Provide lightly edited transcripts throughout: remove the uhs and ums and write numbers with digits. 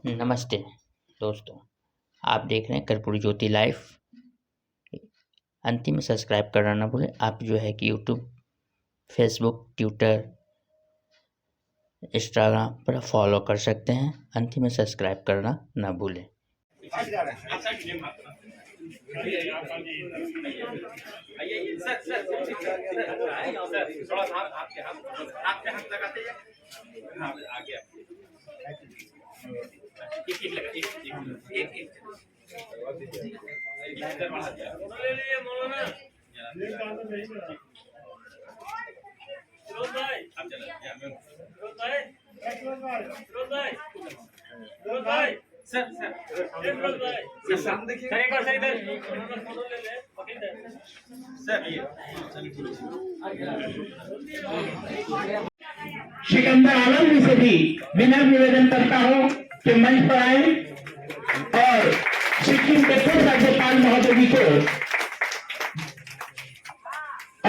नमस्ते दोस्तों, आप देख रहे हैं कर्पूरी ज्योति लाइव। अंतिम में सब्सक्राइब करना ना भूलें। आप जो है कि यूट्यूब, फेसबुक, ट्विटर, इंस्टाग्राम पर फॉलो कर सकते हैं। अंतिम में सब्सक्राइब करना ना भूलें। सिकंदर आलम जी से भी विनम्र निवेदन करता हूं कि मंच पर आए और सिक्किम के पूर्व राज्यपाल महोदय जी को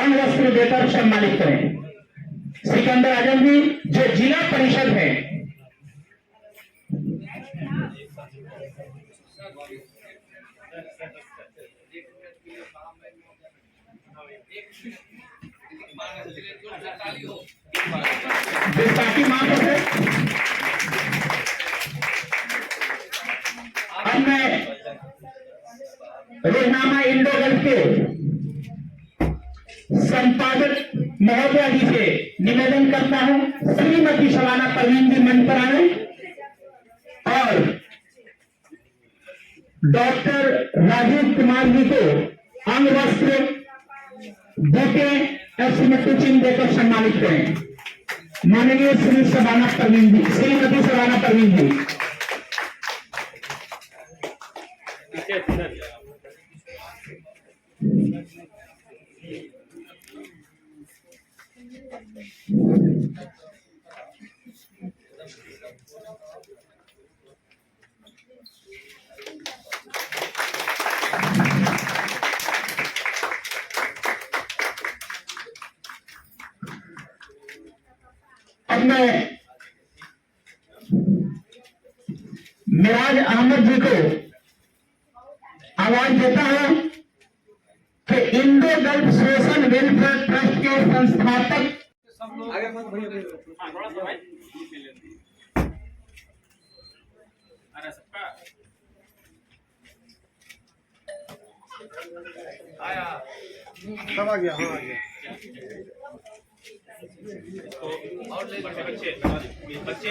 अंग वस्त्र देकर सम्मानित करें। सिकंदर आजम जी जो जिला परिषद है, बैसाखी माह पर है। अब मैं रोजनामा इंडो गल्फ के संपादक महोदय जी से निवेदन करता हूं, श्रीमती शबाना परवीन जी मंच पर आए और डॉक्टर राजीव कुमार जी को अंग वस्त्र, बूटे और स्मृति चिन्ह देकर सम्मानित करें। माननीय श्रीमती शबाना परवीन जी। अब मैं मिराज अहमद जी को आवाज देता हूं कि Indo gulf social welfare trust के संस्थापक सब आ गया। हाँ आ गया। और बच्चे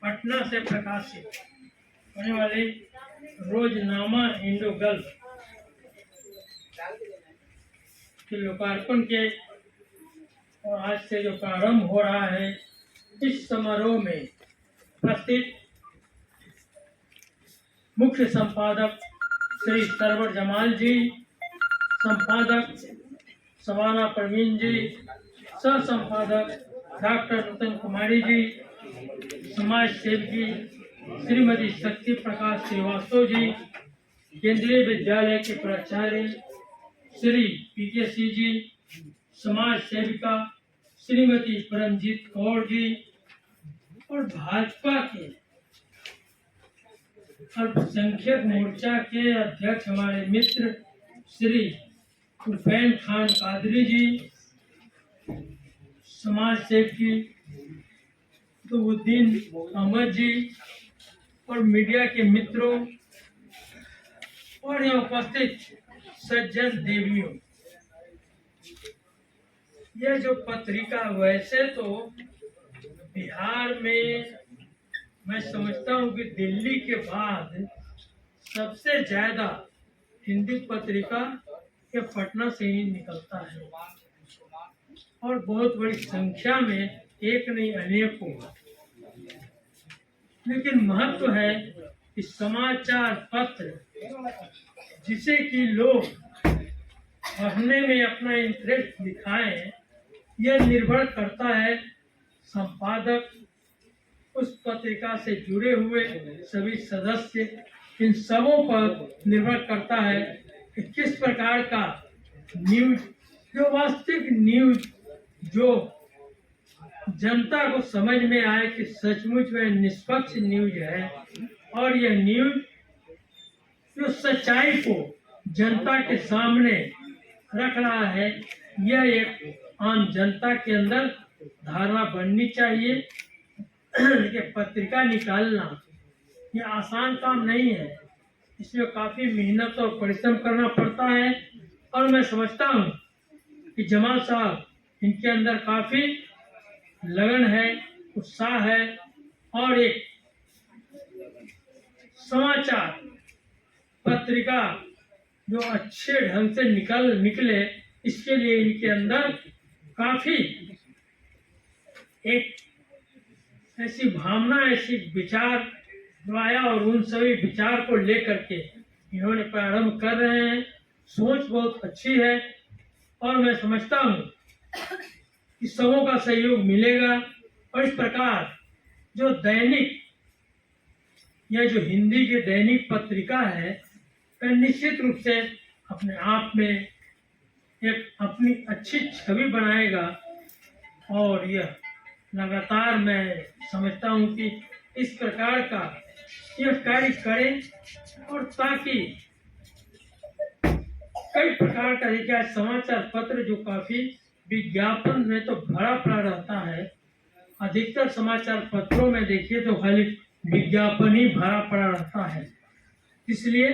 पटना से प्रकाशित होने वाले रोजनामा इंडो गल्फ के लोकार्पण के और आज से जो प्रारंभ हो रहा है, इस समारोह में उपस्थित मुख्य संपादक श्री सरवर जमाल जी, संपादक शबाना परवीन जी, सह संपादक डॉक्टर नूतन कुमारी जी, समाज सेवकी श्रीमती शक्ति प्रकाश श्रीवास्तव जी, केंद्रीय विद्यालय के प्राचार्य श्री पीकेसी जी, समाज सेविका श्रीमती परमजीत कौर जी और भाजपा के अल्पसंख्यक मोर्चा के अध्यक्ष हमारे मित्र श्री उफैन खान कादरी जी, समाज सेवकी उद्दीन अहमद जी और मीडिया के मित्रों और यहाँ उपस्थित सज्जन देवियों। यह जो पत्रिका वैसे तो बिहार में मैं समझता हूँ कि दिल्ली के बाद सबसे ज्यादा हिंदी पत्रिका ये पटना से ही निकलता है और बहुत बड़ी संख्या में, एक नहीं अनेकों। लेकिन महत्व है कि समाचार पत्र जिसे कि लोग पढ़ने में अपना इंटरेस्ट दिखाएं, यह निर्भर करता है संपादक, उस पत्रिका से जुड़े हुए सभी सदस्य, इन सबों पर निर्भर करता है कि किस प्रकार का न्यूज, जो वास्तविक न्यूज जो जनता को समझ में आए कि सचमुच में निष्पक्ष न्यूज है और यह न्यूज जो सच्चाई को जनता के सामने रख रहा है, यह एक आम जनता के अंदर धारणा बननी चाहिए। देखिए, पत्रिका निकालना ये आसान काम नहीं है, इसमें काफी मेहनत और परिश्रम करना पड़ता है। और मैं समझता हूँ कि जमाल साहब, इनके अंदर काफी लगन है, उत्साह है और एक समाचार पत्रिका जो अच्छे ढंग से निकले, इसके लिए इनके अंदर काफी एक ऐसी भावना, ऐसी विचार आया और उन सभी विचार को लेकर के इन्होंने प्रारंभ कर रहे हैं। सोच बहुत अच्छी है और मैं समझता हूँ कि सबों का सहयोग मिलेगा। और इस प्रकार जो दैनिक या जो हिंदी की दैनिक पत्रिका है, वह निश्चित रूप से अपने आप में एक अपनी अच्छी छवि बनाएगा और यह लगातार मैं समझता हूँ कि इस प्रकार का यह कार्य करें और ताकि कई प्रकार का देखिए समाचार पत्र जो काफी विज्ञापन में तो भरा पड़ा रहता है। अधिकतर समाचार पत्रों में देखिए तो खाली विज्ञापन ही भरा पड़ा रहता है। इसलिए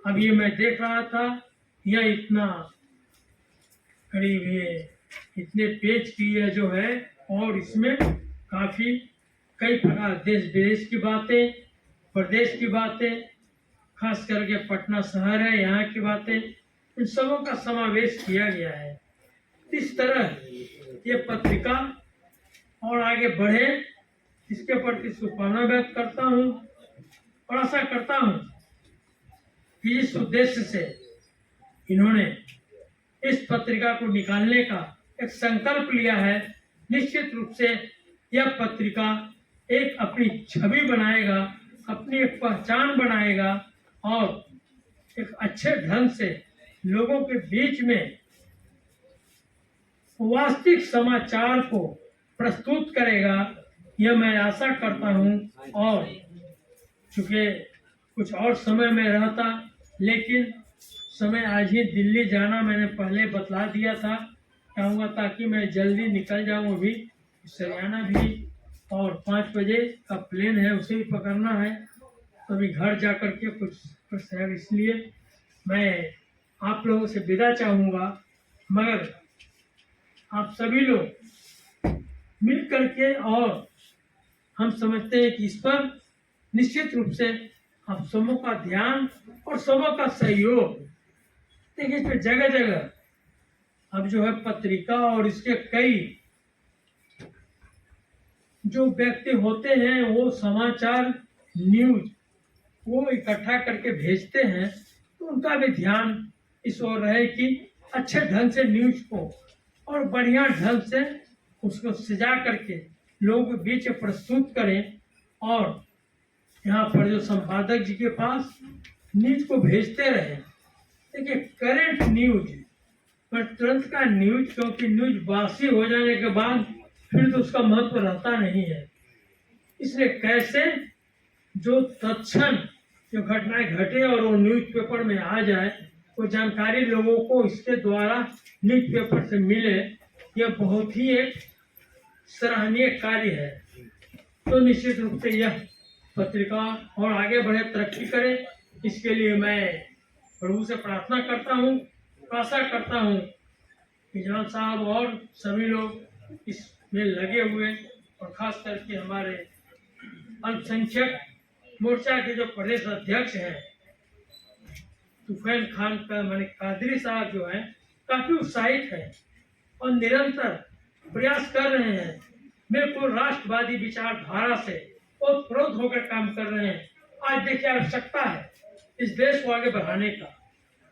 अब ये मैं देख रहा था, यह इतना करीब ये इतने पेज की यह जो है और इसमें काफी कई प्रकार देश विदेश की बातें, प्रदेश की बातें, खास करके पटना शहर है यहाँ की बातें, इन सबों का समावेश किया गया है। इस तरह ये पत्रिका और आगे बढ़े, इसके प्रति शुभकामना व्यक्त करता हूँ और आशा करता हूँ कि इस उद्देश्य से इन्होंने इस पत्रिका को निकालने का एक संकल्प लिया है। निश्चित रूप से यह पत्रिका एक अपनी छवि बनाएगा, अपनी एक पहचान बनाएगा और एक अच्छे ढंग से लोगों के बीच में वास्तविक समाचार को प्रस्तुत करेगा, यह मैं आशा करता हूं। और चूंकि कुछ और समय में रहता, लेकिन समय आज ही दिल्ली जाना मैंने पहले बतला दिया था, कहूँगा ताकि मैं जल्दी निकल जाऊँ। अभी सरियाना भी और 5 बजे का प्लेन है, उसे भी पकड़ना है, तो अभी घर जा कर के कुछ है, इसलिए मैं आप लोगों से विदा चाहूँगा। मगर आप सभी लोग मिल करके, और हम समझते हैं कि इस पर निश्चित रूप से आप सबों का ध्यान और सबों का सहयोग, देखिए इस पर जगह जगह अब जो है पत्रिका और इसके कई जो व्यक्ति होते हैं वो समाचार न्यूज वो इकट्ठा करके भेजते हैं, तो उनका भी ध्यान इस ओर रहे कि अच्छे ढंग से न्यूज को और बढ़िया ढंग से उसको सजा करके लोगों के बीच प्रस्तुत करें। और यहाँ पर जो संपादक जी के पास न्यूज को भेजते रहे। देखिए करंट न्यूज पर तुरंत का न्यूज, क्योंकि न्यूज बासी हो जाने के बाद फिर तो उसका महत्व रहता नहीं है। इसलिए कैसे जो तत्क्षण जो घटनाएं घटे और वो न्यूज़पेपर में आ जाए, वो जानकारी लोगों को इसके द्वारा न्यूज़पेपर से मिले, यह बहुत ही एक सराहनीय कार्य है। तो निश्चित रूप से यह पत्रिका और आगे बढ़े, तरक्की करे, इसके लिए मैं प्रभु से प्रार्थना करता हूँ, आशा करता हूँ कि जवान साहब और सभी लोग इसमें लगे हुए, और खास करके हमारे अल्पसंख्यक मोर्चा के जो प्रदेश अध्यक्ष हैं तूफैन खान का माने कादरी साहब जो हैं, काफी उत्साहित हैं और निरंतर प्रयास कर रहे हैं, बिल्कुल राष्ट्रवादी विचारधारा से ओतप्रोत होकर काम कर रहे हैं। आज देखिए आवश्यकता है इस देश को आगे बढ़ाने का।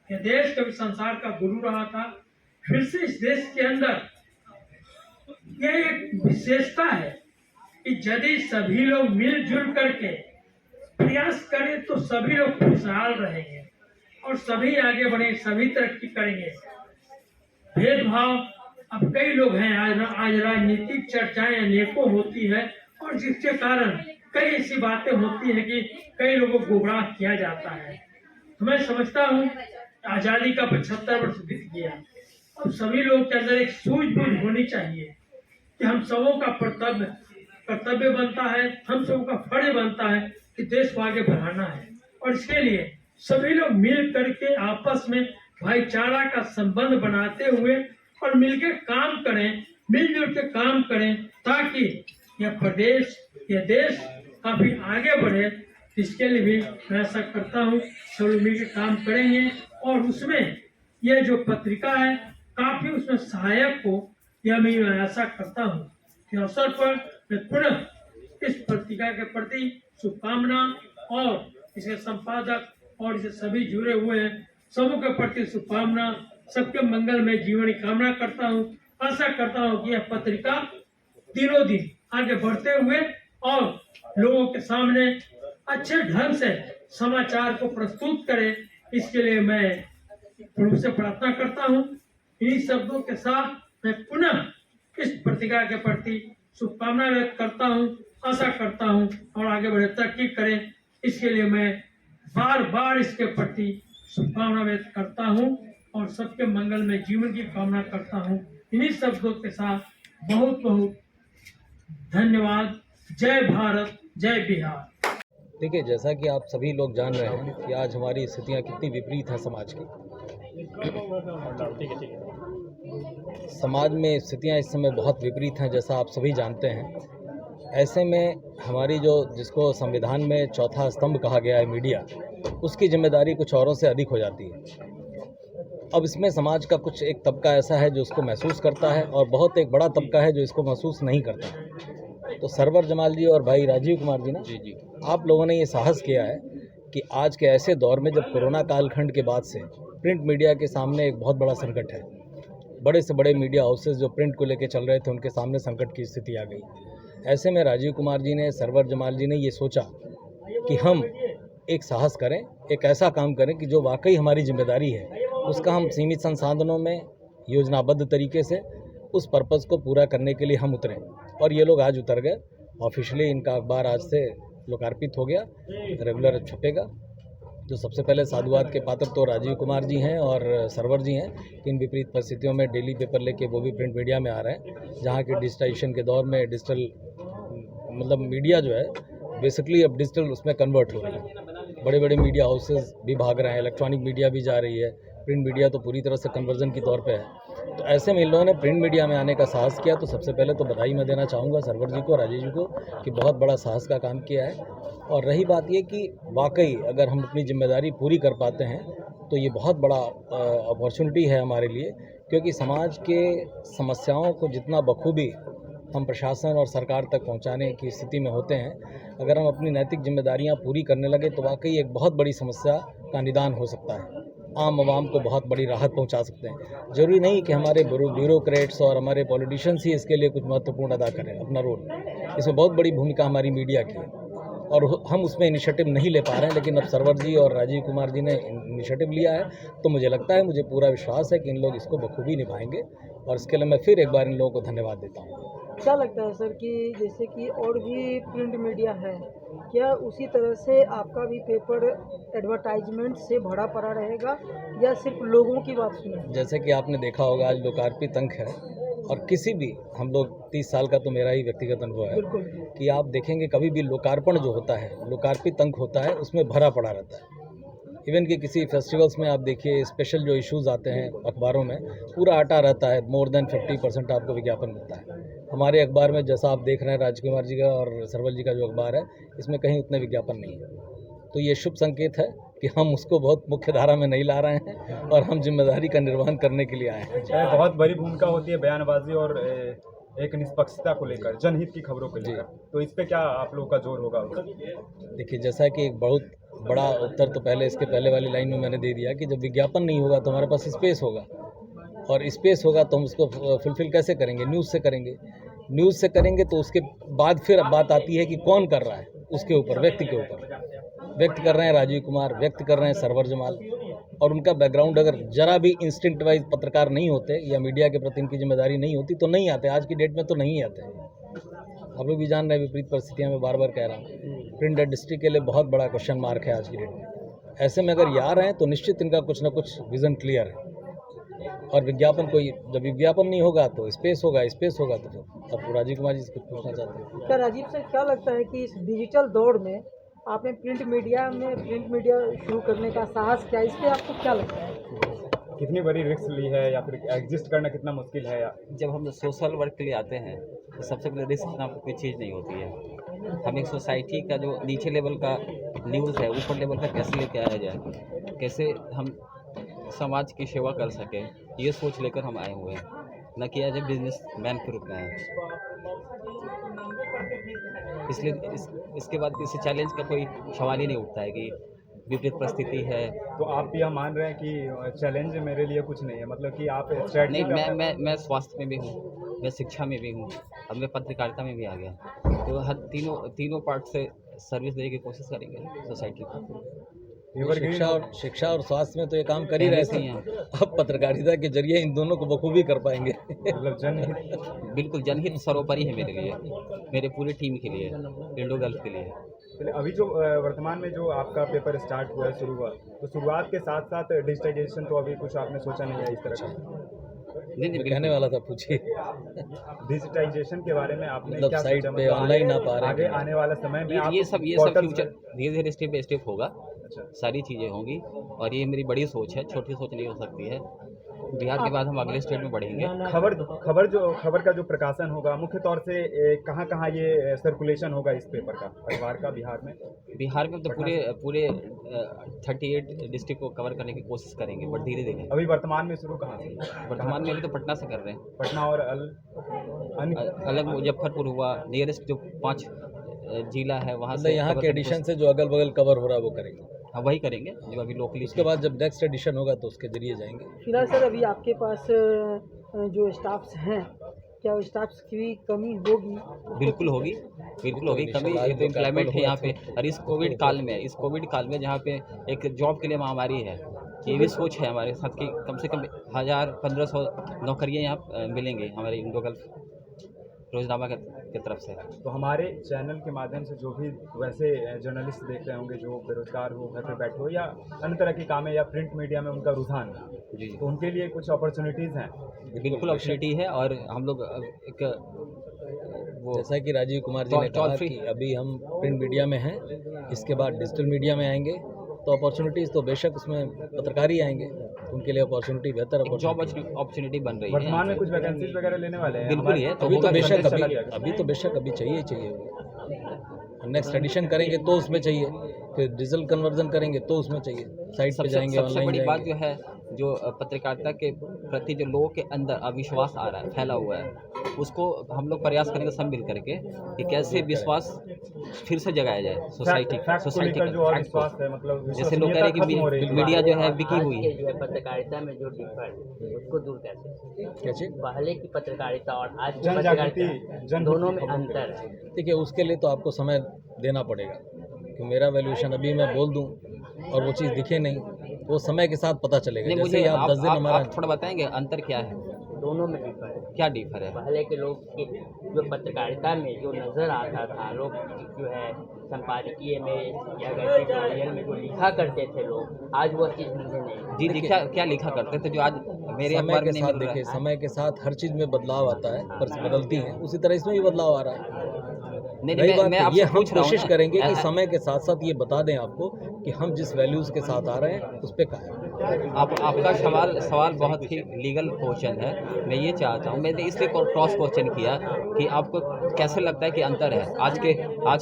यह देश कभी संसार का गुरु रहा था, फिर से इस देश के अंदर यह एक विशेषता है कि यदि सभी लोग मिलजुल करके प्रयास करें तो सभी लोग खुशहाल रहेंगे और सभी आगे बढ़े, सभी तरक्की करेंगे। भेदभाव अब कई लोग हैं, आज राजनीतिक चर्चाएं अनेकों होती है और जिसके कारण कई ऐसी बातें होती हैं कि कई लोगों को गुमराह किया जाता है। तो मैं समझता हूँ आज़ादी का 75 वर्ष बीत गया। अब सभी लोगों के अंदर एक सूझबूझ होनी चाहिए कि हम सबों का कर्तव्य बनता है, हम सबों का फर्ज बनता है कि देश को आगे बढ़ाना है। और इसके लिए सभी लोग मिल करके आपस में भाईचारा का संबंध बनाते हुए और मिलकर काम करें, मिलजुल के काम करें, ताकि यह प्रदेश, यह देश काफी आगे बढ़े। इसके लिए भी मैं ऐसा करता हूँ, सब लोग मिलकर काम करेंगे और उसमें यह जो पत्रिका है काफी उसमें सहायक हो, यह मैं ऐसा करता हूँ। इस अवसर पर मैं पुनः इस पत्रिका के प्रति शुभकामना और इसके संपादक और इसे सभी जुड़े हुए हैं सबों के प्रति शुभकामना, सबके मंगल में जीवन की कामना करता हूँ। आशा करता हूँ कि यह पत्रिका दिनों दिन आगे बढ़ते हुए और लोगों के सामने अच्छे ढंग से समाचार को प्रस्तुत करे, इसके लिए मैं प्रभु से प्रार्थना करता हूँ। इन्हीं शब्दों के साथ मैं पुनः इस पत्रिका के प्रति शुभकामना व्यक्त करता हूँ, आशा करता हूँ और आगे बढ़े तरक्की करें, इसके लिए मैं बार बार इसके प्रति शुभकामना व्यक्त करता हूँ और सबके मंगल में जीवन की कामना करता हूँ। इन्हीं शब्दों के साथ बहुत बहुत धन्यवाद। जय भारत, जय बिहार। देखिए, जैसा कि आप सभी लोग जान रहे हैं कि आज हमारी स्थितियां कितनी विपरीत हैं समाज की। समाज में स्थितियां इस समय बहुत विपरीत हैं, जैसा आप सभी जानते हैं। ऐसे में हमारी जिसको संविधान में चौथा स्तंभ कहा गया है, मीडिया, उसकी जिम्मेदारी कुछ औरों से अधिक हो जाती है। अब इसमें समाज का कुछ एक तबका ऐसा है जो उसको महसूस करता है और बहुत एक बड़ा तबका है जो इसको महसूस नहीं करता। तो सरवर जमाल जी और भाई राजीव कुमार जी ने आप लोगों ने ये साहस किया है कि आज के ऐसे दौर में जब कोरोना कालखंड के बाद से प्रिंट मीडिया के सामने एक बहुत बड़ा संकट है, बड़े से बड़े मीडिया हाउसेस जो प्रिंट को लेकर चल रहे थे उनके सामने संकट की स्थिति आ गई। ऐसे में राजीव कुमार जी ने, सरवर जमाल जी ने ये सोचा कि हम एक साहस करें, एक ऐसा काम करें कि जो वाकई हमारी जिम्मेदारी है उसका हम सीमित संसाधनों में योजनाबद्ध तरीके से उस पर्पज़ को पूरा करने के लिए हम उतरें। और ये लोग आज उतर गए। ऑफिशियली इनका अखबार आज से लोकार्पित हो गया, रेगुलर छपेगा। जो सबसे पहले साधुवाद के पात्र तो राजीव कुमार जी हैं और सरवर जी हैं। इन विपरीत परिस्थितियों में डेली पेपर लेके वो भी प्रिंट मीडिया में आ रहे हैं, जहाँ के डिजिटाइजेशन के दौर में डिजिटल मीडिया जो है बेसिकली अब डिजिटल उसमें कन्वर्ट हो रही है। बड़े बड़े मीडिया हाउसेस भी भाग रहे हैं, इलेक्ट्रॉनिक मीडिया भी जा रही है, प्रिंट मीडिया तो पूरी तरह से कन्वर्जन की तौर पे है। तो ऐसे में इन लोगों ने प्रिंट मीडिया में आने का साहस किया। तो सबसे पहले तो बधाई मैं देना चाहूँगा सरवर जी को, राजीव जी को, कि बहुत बड़ा साहस का काम किया है। और रही बात ये कि वाकई अगर हम अपनी जिम्मेदारी पूरी कर पाते हैं तो ये बहुत बड़ा अपॉर्चुनिटी है हमारे लिए, क्योंकि समाज के समस्याओं को जितना बखूबी हम प्रशासन और सरकार तक पहुंचाने की स्थिति में होते हैं, अगर हम अपनी नैतिक जिम्मेदारियां पूरी करने लगे तो वाकई एक बहुत बड़ी समस्या का निदान हो सकता है, आम आवाम को बहुत बड़ी राहत पहुंचा सकते हैं। जरूरी नहीं कि हमारे ब्यूरोक्रेट्स और हमारे पॉलिटिशियंस ही इसके लिए कुछ महत्वपूर्ण अदा करें अपना रोल। इसमें बहुत बड़ी भूमिका हमारी मीडिया की है और हम उसमें इनिशिएटिव नहीं ले पा रहे हैं, लेकिन अब सरवर जी और राजीव कुमार जी ने इनिशिएटिव लिया है। तो मुझे लगता है, मुझे पूरा विश्वास है कि इन लोग इसको बखूबी निभाएंगे और इसके लिए मैं फिर एक बार इन लोगों को धन्यवाद देता हूँ। क्या लगता है सर कि जैसे कि और भी प्रिंट मीडिया है, क्या उसी तरह से आपका भी पेपर एडवर्टाइजमेंट से भरा पड़ा रहेगा या सिर्फ लोगों की बात सुने? जैसे कि आपने देखा होगा आज लोकार्पित अंक है और किसी भी, हम लोग 30 साल का तो मेरा ही व्यक्तिगत अनुभव है कि आप देखेंगे कभी भी लोकार्पण जो होता है, लोकार्पित अंक होता है, उसमें भरा पड़ा रहता है। इवन कि किसी फेस्टिवल्स में आप देखिए स्पेशल जो इश्यूज़ आते हैं अखबारों में, पूरा आटा रहता है, मोर देन 50% आपको विज्ञापन मिलता है। हमारे अखबार में जैसा आप देख रहे हैं राजकुमार जी का और सरवल जी का जो अखबार है, इसमें कहीं उतने विज्ञापन नहीं है। तो ये शुभ संकेत है कि हम उसको बहुत मुख्य धारा में नहीं ला रहे हैं और हम जिम्मेदारी का निर्वहन करने के लिए आए हैं। बहुत बड़ी भूमिका होती है बयानबाजी और एक निष्पक्षता को लेकर, जनहित की खबरों को लेकर, तो इस पे क्या आप लोगों का जोर होगा? देखिए, जैसा कि एक बहुत बड़ा उत्तर तो पहले इसके पहले वाली लाइन में मैंने दे दिया कि जब विज्ञापन नहीं होगा तो हमारे पास स्पेस होगा, और स्पेस होगा तो हम उसको फुलफिल कैसे करेंगे? न्यूज़ से करेंगे। न्यूज़ से करेंगे तो उसके बाद फिर बात आती है कि कौन कर रहा है, उसके ऊपर, व्यक्ति के ऊपर। व्यक्त कर रहे हैं राजीव कुमार, व्यक्त कर रहे हैं सरवर जमाल, और उनका बैकग्राउंड अगर जरा भी इंस्टिंक्ट वाइज पत्रकार नहीं होते या मीडिया के प्रति इनकी जिम्मेदारी नहीं होती तो नहीं आते, आज की डेट में तो नहीं आते। आप लोग भी जान रहे हैं विपरीत परिस्थितियाँ, मैं बार बार कह रहा हूँ, प्रिंट इंडस्ट्री के लिए बहुत बड़ा क्वेश्चन मार्क है आज की डेट में। ऐसे में अगर ये आ रहे हैं तो निश्चित इनका कुछ ना कुछ विज़न क्लियर है। और विज्ञापन जब विज्ञापन नहीं होगा तो स्पेस होगा तो फिर अब राजीव कुमार जी से कुछ पूछना चाहते हैं। क्या राजीव सर, क्या लगता है कि इस डिजिटल दौर में आपने प्रिंट मीडिया शुरू करने का साहस किया, इस पर आपको क्या लगता है? कितनी बड़ी रिस्क ली है या फिर एग्जिस्ट करना कितना मुश्किल है? जब हम सोशल वर्क के लिए आते हैं तो सबसे पहले रिस्क नाम कोई चीज़ नहीं होती है। हम एक सोसाइटी का जो नीचे लेवल का न्यूज़ है ऊपर लेवल का कैसे लेके आया जाए, कैसे हम समाज की सेवा कर सकें, ये सोच लेकर हम आए हुए हैं, न कि एज ए बिजनेस मैन के रूप में आए। इसलिए इसके बाद किसी चैलेंज का कोई सवाल ही नहीं उठता है कि विपरीत परिस्थिति है। तो आप यह मान रहे हैं कि चैलेंज मेरे लिए कुछ नहीं है, मतलब कि आप नहीं, मैं स्वास्थ्य में भी हूँ, मैं शिक्षा में भी हूँ, अब मैं पत्रकारिता में भी आ गया, तो हर तीनों पार्ट से सर्विस देने की कोशिश करेंगे सोसाइटी को। शिक्षा और स्वास्थ्य में तो ये काम कर ही रहे थे, अब पत्रकारिता के जरिए इन दोनों को बखूबी कर पाएंगे। मतलब जनहित, बिल्कुल जनहित सर्वोपरि है मेरे लिए, मेरे पूरे टीम के लिए, इंडो गल्फ के लिए। अभी जो वर्तमान में जो आपका पेपर स्टार्ट हुआ है, शुरू हुआ, तो शुरुआत के साथ साथ डिजिटाइजेशन तो अभी कुछ आपने सोचा नहीं है इस तरह का? नहीं कहने वाला था, पूछिए। डिजिटाइजेशन के बारे में आपने मतलब क्या साइट सोचा? पे ऑनलाइन आप आ रहे हैं, आगे आने वाला समय में ये सब फ्यूचर धीरे धीरे स्टेप बाय स्टेप होगा, सारी चीज़ें होंगी, और ये मेरी बड़ी सोच है, छोटी सोच नहीं हो सकती है। बिहार के बाद हम अगले स्टेट में बढ़ेंगे। खबर का जो प्रकाशन होगा मुख्य तौर से कहाँ कहाँ ये सर्कुलेशन होगा इस पेपर का, अखबार का बिहार में? तो पूरे 38 डिस्ट्रिक्ट को कवर करने की कोशिश करेंगे, बट धीरे धीरे। अभी वर्तमान में शुरू कहाँ से? वर्तमान में अभी तो पटना से कर रहे हैं। पटना और अलग मुजफ्फरपुर हुआ, नियरेस्ट जो 5 जिला है वहाँ से, यहाँ के एडिशन से जो अगल बगल कवर हो रहा है वो करेंगे। हाँ, वही करेंगे जो अभी लोकली। उसके बाद जब नेक्स्ट एडिशन होगा तो उसके जरिए जाएंगे। फिलहाल सर अभी आपके पास जो स्टाफ्स हैं, क्या स्टाफ्स की कमी होगी? बिल्कुल होगी कमी। तो एम्प्लॉयमेंट है यहाँ पे, और इस कोविड काल में जहाँ पे एक जॉब के लिए महामारी है, ये भी सोच है हमारे साथ कि कम से कम 1000-1500 नौकरियाँ यहाँ मिलेंगे हमारे इंडो गल्फ रोजनामा की तरफ से। तो हमारे चैनल के माध्यम से जो भी वैसे जर्नलिस्ट देख रहे होंगे जो बेरोजगार हो, घर पे बैठे हो, या अन्य तरह के काम है, या प्रिंट मीडिया में उनका रुझान जी, तो उनके लिए कुछ अपॉर्चुनिटीज़ हैं? बिल्कुल अपॉर्चुनिटी है, और हम लोग एक वो जैसा कि राजीव कुमार जी ने कहा कि अभी हम प्रिंट मीडिया में हैं, इसके बाद डिजिटल मीडिया में आएंगे, तो अपॉर्चुनिटीज़ तो बेशक उसमें पत्रकारी आएंगे, उनके लिए अपॉर्चुनिटी बेहतर जॉब अपॉर्चुनिटी बन रही है। वर्तमान में कुछ वैकेंसीज वगैरह लेने वाले हैं? बिल्कुल है, तो अभी तो बेशक अभी चाहिए नेक्स्ट एडिशन करेंगे तो उसमें चाहिए, फिर डिजिटल कन्वर्जन करेंगे तो उसमें चाहिए, साइट पे जाएंगे, सबसे बड़ी बात जो है, जो पत्रकारिता के प्रति जो लोगों के अंदर अविश्वास आ रहा है, फैला हुआ है, उसको हम लोग प्रयास करेंगे सब मिल करके कि कैसे विश्वास फिर से जगाया जाए सोसाइटी का जो विश्वास है। मतलब जैसे लोग कह रहे हैं कि मीडिया जो है बिकी हुई है, जो है पत्रकारिता में जो डिफर उसको दूर कैसे? पहले की पत्रकारिता और आज की पत्रकारिता दोनों में अंतर है। देखिए, उसके लिए तो आपको समय देना पड़ेगा, कि मेरा वैल्यूएशन अभी मैं बोल दूं और वो चीज़ दिखे नहीं, वो समय के साथ पता चलेगा। जैसे आप 10 दिन हमारा थोड़ा बताएंगे अंतर क्या है? दोनों में डिफर है। क्या डिफर है? पहले के लोग की जो पत्रकारिता में जो नज़र आता था, लोग जो है संपादकीय में या एडिटोरियल में जो लिखा करते थे लोग, आज वो चीज़ मुझे नहीं। जी, क्या लिखा करते थे जो आज मेरे अखबार में नहीं मिल रहा है? देखिए, समय के साथ हर चीज़ में बदलाव आता है, पर बदलती है, उसी तरह इसमें भी बदलाव आ रहा है। ये हम कोशिश करेंगे कि समय के साथ साथ ये बता दें आपको कि हम जिस वैल्यूज़ के साथ आ रहे हैं उस पर कायम। आपका सवाल बहुत ही लीगल क्वेश्चन है। मैं ये चाहता हूँ, मैंने इसलिए क्रॉस क्वेश्चन किया कि आपको कैसे लगता है कि अंतर है आज के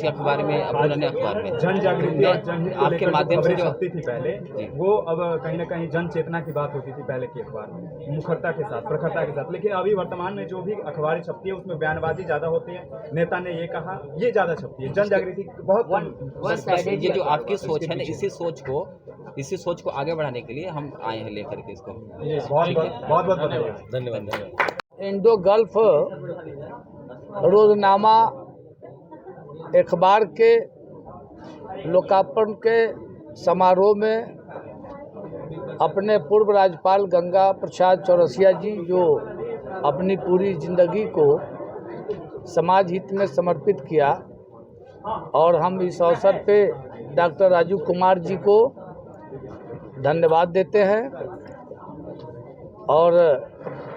अखबार में, पुराने अखबार में? जन जागृति आपके माध्यम से जो थी पहले, वो अब कहीं ना कहीं जन चेतना की बात होती थी पहले के अखबार में, मुखरता के साथ, प्रखरता के साथ। लेकिन अभी वर्तमान में जो भी अखबार छपती है उसमें बयानबाजी ज़्यादा होती है, नेता ने ये कहा, ये ज़्यादा छपती है, जन जागृति बहुत। ये जो आपकी सोच है ना, इसी सोच को आगे बढ़ाने के लिए हम आए हैं लेकर के इसको। बहुत धन्यवाद। इंडो गल्फ रोजनामा अखबार के लोकार्पण के समारोह में अपने पूर्व राज्यपाल गंगा प्रसाद चौरसिया जी जो अपनी पूरी जिंदगी को समाज हित में समर्पित किया, और हम इस अवसर पे डॉक्टर राजू कुमार जी को धन्यवाद देते हैं और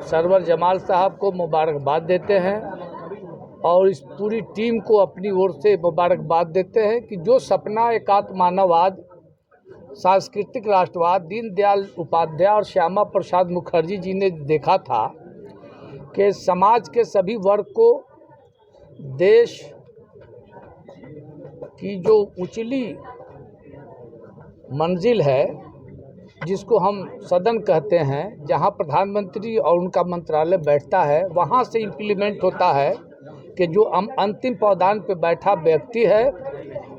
सरवर जमाल साहब को मुबारकबाद देते हैं और इस पूरी टीम को अपनी ओर से मुबारकबाद देते हैं कि जो सपना एकात्म मानववाद, सांस्कृतिक राष्ट्रवाद दीनदयाल उपाध्याय और श्यामा प्रसाद मुखर्जी जी ने देखा था कि समाज के सभी वर्ग को देश की जो उचली मंजिल है, जिसको हम सदन कहते हैं, जहां प्रधानमंत्री और उनका मंत्रालय बैठता है, वहां से इम्प्लीमेंट होता है कि जो अंतिम पावदान पे बैठा व्यक्ति है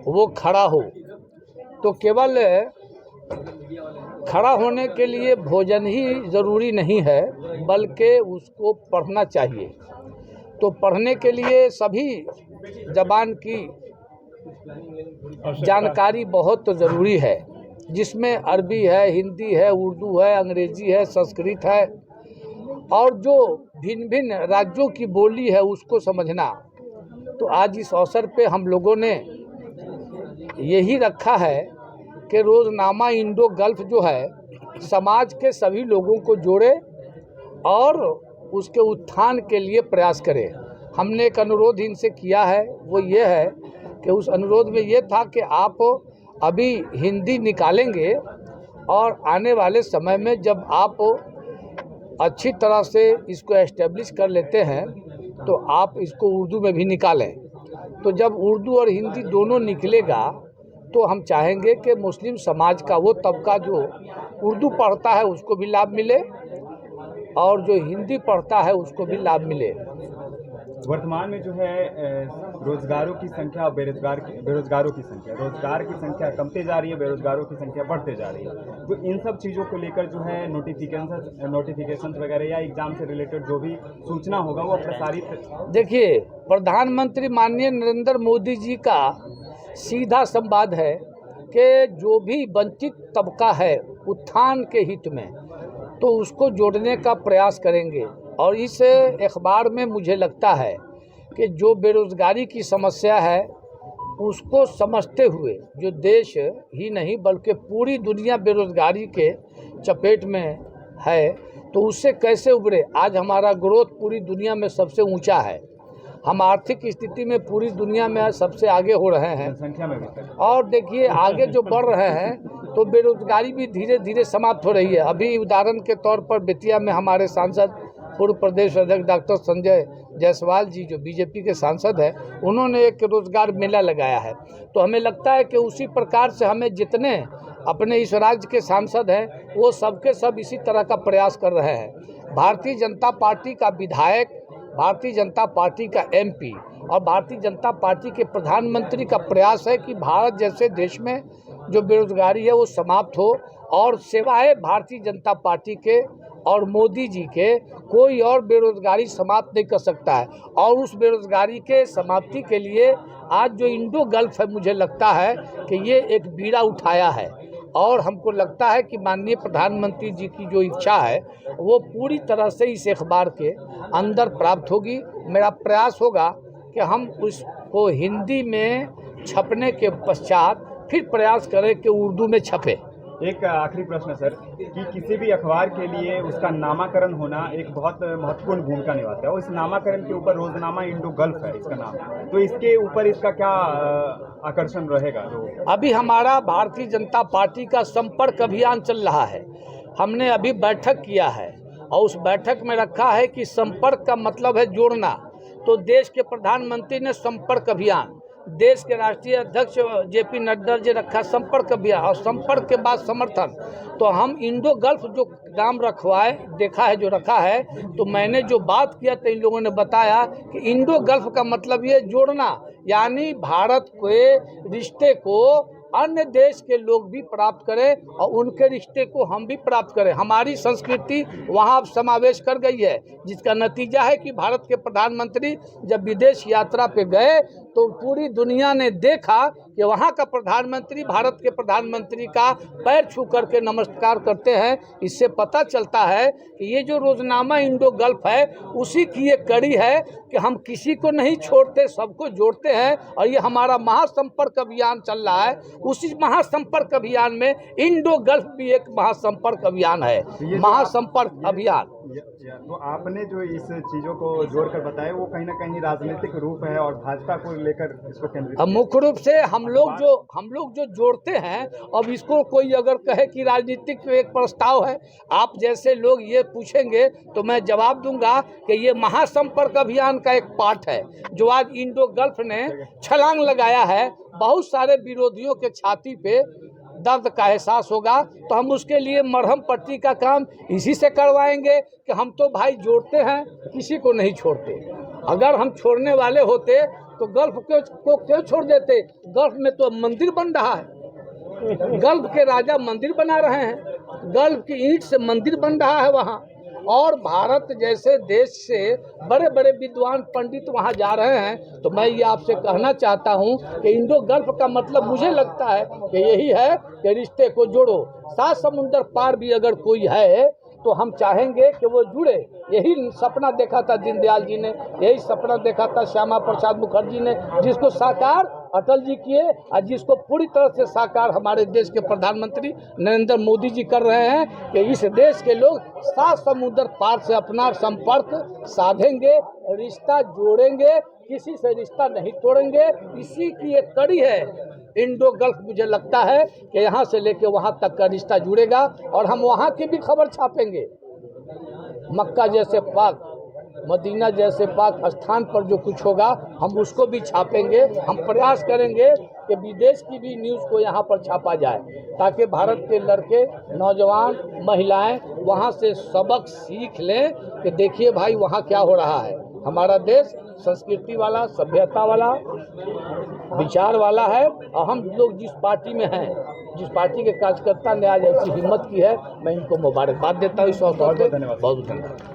वो खड़ा हो। तो केवल खड़ा होने के लिए भोजन ही ज़रूरी नहीं है, बल्कि उसको पढ़ना चाहिए। तो पढ़ने के लिए सभी ज़बान की जानकारी बहुत ज़रूरी है, जिसमें अरबी है, हिंदी है, उर्दू है, अंग्रेज़ी है, संस्कृत है और जो भिन्न भिन्न राज्यों की बोली है उसको समझना। तो आज इस अवसर पे हम लोगों ने यही रखा है कि रोज़नामा इंडो गल्फ जो है समाज के सभी लोगों को जोड़े और उसके उत्थान के लिए प्रयास करें। हमने एक अनुरोध इनसे किया है, वो ये है कि उस अनुरोध में ये था कि आप अभी हिंदी निकालेंगे और आने वाले समय में जब आप अच्छी तरह से इसको एस्टेब्लिश कर लेते हैं तो आप इसको उर्दू में भी निकालें। तो जब उर्दू और हिंदी दोनों निकलेगा तो हम चाहेंगे कि मुस्लिम समाज का वो तबका जो उर्दू पढ़ता है उसको भी लाभ मिले और जो हिंदी पढ़ता है उसको भी लाभ मिले। वर्तमान में जो है रोजगारों की संख्या और बेरोजगारों की संख्या, रोजगार की संख्या कमते जा रही है, बेरोजगारों की संख्या बढ़ते जा रही है। तो इन सब चीज़ों को लेकर जो है नोटिफिकेशन वगैरह या एग्जाम से रिलेटेड जो भी सूचना होगा वो प्रसारित। देखिए, प्रधानमंत्री माननीय नरेंद्र मोदी जी का सीधा संवाद है कि जो भी वंचित तबका है उत्थान के हित में, तो उसको जोड़ने का प्रयास करेंगे। और इस अखबार में मुझे लगता है कि जो बेरोज़गारी की समस्या है उसको समझते हुए जो देश ही नहीं बल्कि पूरी दुनिया बेरोज़गारी के चपेट में है, तो उससे कैसे उभरे। आज हमारा ग्रोथ पूरी दुनिया में सबसे ऊंचा है, हम आर्थिक स्थिति में पूरी दुनिया में सबसे आगे हो रहे हैं संख्या में भी। और देखिए आगे जो बढ़ रहे हैं तो बेरोजगारी भी धीरे धीरे समाप्त हो रही है। अभी उदाहरण के तौर पर बेतिया में हमारे सांसद पूर्व प्रदेश अध्यक्ष डॉक्टर संजय जायसवाल जी जो बीजेपी के सांसद हैं, उन्होंने एक रोजगार मेला लगाया है। तो हमें लगता है कि उसी प्रकार से हमें जितने अपने इस राज्य के सांसद हैं वो सबके सब इसी तरह का प्रयास कर रहे हैं। भारतीय जनता पार्टी का विधायक, भारतीय जनता पार्टी का एमपी और भारतीय जनता पार्टी के प्रधानमंत्री का प्रयास है कि भारत जैसे देश में जो बेरोजगारी है वो समाप्त हो और सिवाय भारतीय जनता पार्टी के और मोदी जी के कोई और बेरोजगारी समाप्त नहीं कर सकता है। और उस बेरोजगारी के समाप्ति के लिए आज जो इंडो गल्फ है, मुझे लगता है कि ये एक बीड़ा उठाया है और हमको लगता है कि माननीय प्रधानमंत्री जी की जो इच्छा है वो पूरी तरह से इस अखबार के अंदर प्राप्त होगी। मेरा प्रयास होगा कि हम उसको हिंदी में छपने के पश्चात फिर प्रयास करें कि उर्दू में छपे। एक आखिरी प्रश्न सर, कि किसी भी अखबार के लिए उसका नामाकरण होना एक बहुत महत्वपूर्ण भूमिका निभाता है और इस नामाकरण के ऊपर रोजनामा इंडो गल्फ है इसका नाम, तो इसके ऊपर इसका क्या आकर्षण रहेगा? अभी हमारा भारतीय जनता पार्टी का संपर्क अभियान चल रहा है। हमने अभी बैठक किया है और उस बैठक में रखा है कि संपर्क का मतलब है जोड़ना। तो देश के प्रधानमंत्री ने संपर्क अभियान, देश के राष्ट्रीय अध्यक्ष जेपी नड्डा जी रखा संपर्क अभियान और संपर्क के बाद समर्थन। तो हम इंडो गल्फ जो नाम रखवाए देखा है, जो रखा है, तो मैंने जो बात किया तो इन लोगों ने बताया कि इंडो गल्फ का मतलब ये जोड़ना, यानी भारत के रिश्ते को अन्य देश के लोग भी प्राप्त करें और उनके रिश्ते को हम भी प्राप्त करें। हमारी संस्कृति वहाँ अब समावेश कर गई है, जिसका नतीजा है कि भारत के प्रधानमंत्री जब विदेश यात्रा पे गए तो पूरी दुनिया ने देखा कि वहाँ का प्रधानमंत्री भारत के प्रधानमंत्री का पैर छू करके नमस्कार करते हैं। इससे पता चलता है कि ये जो रोजनामा इंडो गल्फ है उसी की एक कड़ी है कि हम किसी को नहीं छोड़ते, सबको जोड़ते हैं। और ये हमारा महासंपर्क अभियान चल रहा है। उसी महासंपर्क अभियान में इंडो गल्फ भी एक महासंपर्क अभियान है, महासंपर्क अभियान। तो आपने जो इस चीज़ों को जोड़कर बताया वो कहीं ना कहीं राजनीतिक रूप है और भाजपा को लेकर इसको केंद्रित। मुख्य रूप से हम लोग जो जोड़ते हैं, अब इसको कोई अगर कहे कि राजनीतिक एक प्रस्ताव है, आप जैसे लोग ये पूछेंगे तो मैं जवाब दूंगा कि ये महासंपर्क अभियान का एक पार्ट है जो आज इंडो गल्फ ने छलांग लगाया है। बहुत सारे विरोधियों के छाती पे दर्द का एहसास होगा, तो हम उसके लिए मरहम पट्टी का काम इसी से करवाएंगे कि हम तो भाई जोड़ते हैं, किसी को नहीं छोड़ते। अगर हम छोड़ने वाले होते तो गल्फ को क्यों छोड़ देते? गल्फ में तो मंदिर बन रहा है, गल्फ के राजा मंदिर बना रहे हैं, गल्फ की ईंट से मंदिर बन रहा है वहाँ। और भारत जैसे देश से बड़े बड़े विद्वान पंडित वहाँ जा रहे हैं। तो मैं ये आपसे कहना चाहता हूँ कि इंडो गल्फ का मतलब मुझे लगता है कि यही है कि रिश्ते को जोड़ो। 7 समुंदर पार भी अगर कोई है तो हम चाहेंगे कि वो जुड़े। यही सपना देखा था दीनदयाल जी ने, यही सपना देखा था श्यामा प्रसाद मुखर्जी ने, जिसको साकार अटल जी किए और जिसको पूरी तरह से साकार हमारे देश के प्रधानमंत्री नरेंद्र मोदी जी कर रहे हैं कि इस देश के लोग 7 समुद्र पार से अपना संपर्क साधेंगे, रिश्ता जोड़ेंगे, किसी से रिश्ता नहीं तोड़ेंगे। इसी की एक कड़ी है इंडो गल्फ। मुझे लगता है कि यहाँ से लेके वहाँ तक का रिश्ता जुड़ेगा और हम वहाँ की भी खबर छापेंगे। मक्का जैसे पाक, मदीना जैसे पाक स्थान पर जो कुछ होगा हम उसको भी छापेंगे। हम प्रयास करेंगे कि विदेश की भी न्यूज़ को यहाँ पर छापा जाए ताकि भारत के लड़के, नौजवान, महिलाएं वहाँ से सबक सीख लें कि देखिए भाई वहाँ क्या हो रहा है। हमारा देश संस्कृति वाला, सभ्यता वाला, विचार वाला है। और हम लोग जिस पार्टी में हैं, जिस पार्टी के कार्यकर्ता ने आज ऐसी हिम्मत की है, मैं इनको मुबारकबाद देता हूँ इस अवसर पर। बहुत धन्यवाद।